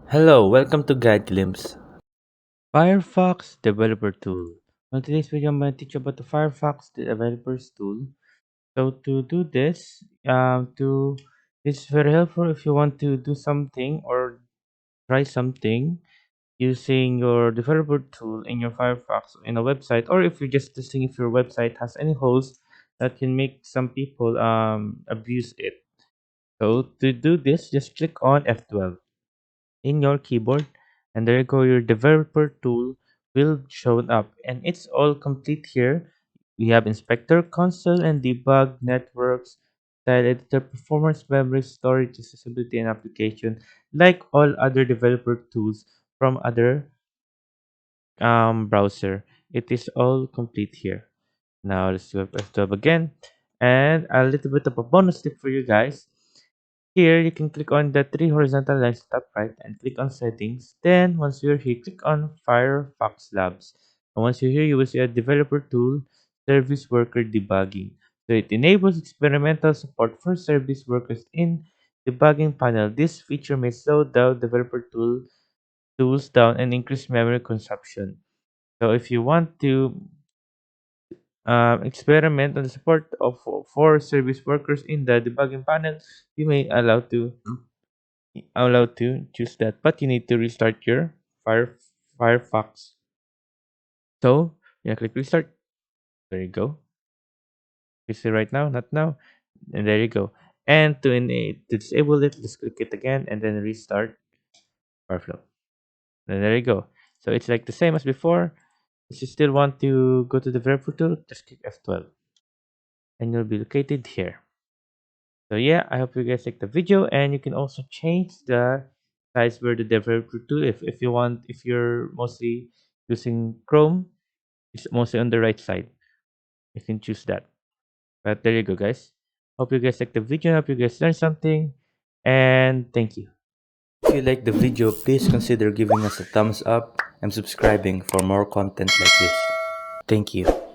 Hello, welcome to Guide Glimpse. Firefox Developer Tool. On today's video, I'm going to teach you about the Firefox Developers Tool. So to do this, it's very helpful if you want to do something or try something using your developer tool in your Firefox in a website, or if you're just testing if your website has any holes that can make some people abuse it. So to do this, just click on F12 in your keyboard, and there you go, your developer tool will show up, and it's all complete here. We have inspector, console, and debug, networks, style editor, performance, memory, storage, accessibility, and application, like all other developer tools from other browser. It is all complete here. Now let's go F12 again, and a little bit of a bonus tip for you guys. Here, you can click on the three horizontal lines top right and click on settings. Then, once you're here, click on Firefox Labs. And once you're here, you will see a developer tool, service worker debugging. So it enables experimental support for service workers in debugging panel. This feature may slow down developer tools down and increase memory consumption. So if you want to experiment on the support of for service workers in the debugging panel, you may allowed to choose that, but you need to restart your Firefox. So click restart. There you go. You see right now, not now, and there you go. And to disable it, just click it again and then restart Fireflow. And there you go. So it's like the same as before. If you still want to go to the developer tool, just click F12, and you'll be located here. So yeah, I hope you guys like the video, and you can also change the size where the developer tool if you want, if you're mostly using Chrome, it's mostly on the right side. You can choose that. But there you go, guys. Hope you guys like the video. Hope you guys learned something, and thank you. If you like the video, please consider giving us a thumbs up and subscribing for more content like this. Thank you.